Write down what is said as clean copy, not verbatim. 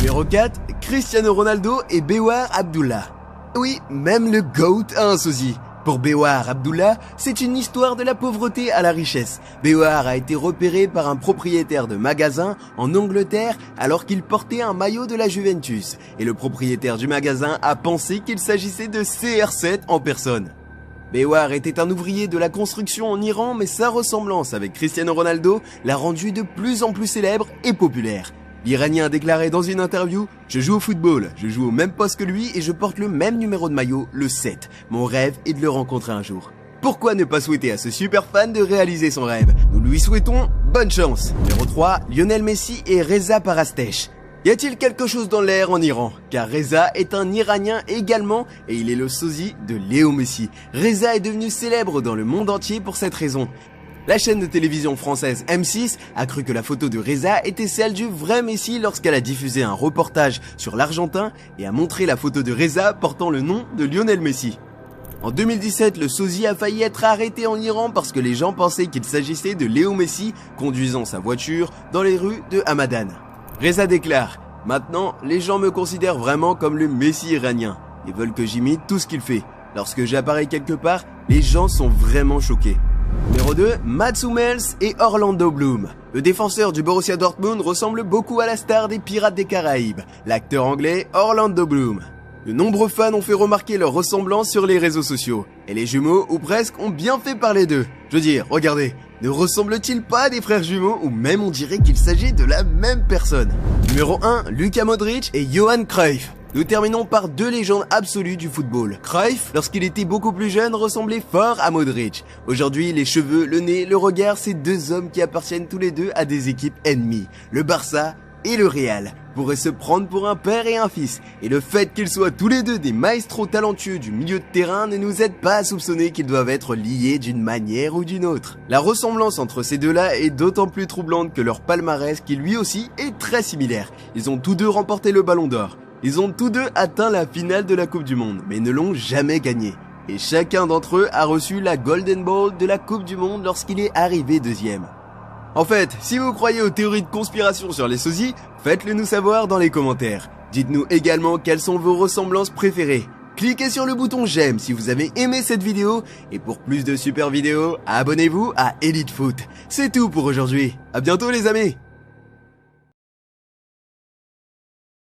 Numéro 4, Cristiano Ronaldo et Bewar Abdullah. Oui, même le GOAT a un sosie. Pour Bewar Abdullah, c'est une histoire de la pauvreté à la richesse. Bewar a été repéré par un propriétaire de magasin en Angleterre alors qu'il portait un maillot de la Juventus. Et le propriétaire du magasin a pensé qu'il s'agissait de CR7 en personne. Bewar était un ouvrier de la construction en Iran, mais sa ressemblance avec Cristiano Ronaldo l'a rendu de plus en plus célèbre et populaire. L'Iranien a déclaré dans une interview « Je joue au football, je joue au même poste que lui et je porte le même numéro de maillot, le 7. Mon rêve est de le rencontrer un jour. » Pourquoi ne pas souhaiter à ce super fan de réaliser son rêve? Nous lui souhaitons bonne chance. Numéro 3, Lionel Messi et Reza Parastesh. Y a-t-il quelque chose dans l'air en Iran? Car Reza est un Iranien également et il est le sosie de Léo Messi. Reza est devenu célèbre dans le monde entier pour cette raison. La chaîne de télévision française M6 a cru que la photo de Reza était celle du vrai Messi lorsqu'elle a diffusé un reportage sur l'Argentin et a montré la photo de Reza portant le nom de Lionel Messi. En 2017, le sosie a failli être arrêté en Iran parce que les gens pensaient qu'il s'agissait de Léo Messi conduisant sa voiture dans les rues de Hamadan. Reza déclare « Maintenant, les gens me considèrent vraiment comme le Messi iranien. Ils veulent que j'imite tout ce qu'il fait. Lorsque j'apparais quelque part, les gens sont vraiment choqués. » Numéro 2, Mats Hummels et Orlando Bloom. Le défenseur du Borussia Dortmund ressemble beaucoup à la star des Pirates des Caraïbes, l'acteur anglais Orlando Bloom. De nombreux fans ont fait remarquer leur ressemblance sur les réseaux sociaux. Et les jumeaux, ou presque, ont bien fait parler d'eux. Je veux dire, regardez, ne ressemblent-ils pas à des frères jumeaux ou même on dirait qu'il s'agit de la même personne? Numéro 1, Luka Modric et Johan Cruyff. Nous terminons par deux légendes absolues du football. Cruyff, lorsqu'il était beaucoup plus jeune, ressemblait fort à Modric. Aujourd'hui, les cheveux, le nez, le regard, c'est deux hommes qui appartiennent tous les deux à des équipes ennemies. Le Barça et le Real pourraient se prendre pour un père et un fils. Et le fait qu'ils soient tous les deux des maestros talentueux du milieu de terrain ne nous aide pas à soupçonner qu'ils doivent être liés d'une manière ou d'une autre. La ressemblance entre ces deux-là est d'autant plus troublante que leur palmarès, qui lui aussi est très similaire. Ils ont tous deux remporté le Ballon d'Or. Ils ont tous deux atteint la finale de la Coupe du Monde, mais ne l'ont jamais gagnée. Et chacun d'entre eux a reçu la Golden Ball de la Coupe du Monde lorsqu'il est arrivé deuxième. En fait, si vous croyez aux théories de conspiration sur les sosies, faites-le nous savoir dans les commentaires. Dites-nous également quelles sont vos ressemblances préférées. Cliquez sur le bouton j'aime si vous avez aimé cette vidéo. Et pour plus de super vidéos, abonnez-vous à Elite Foot. C'est tout pour aujourd'hui. À bientôt les amis.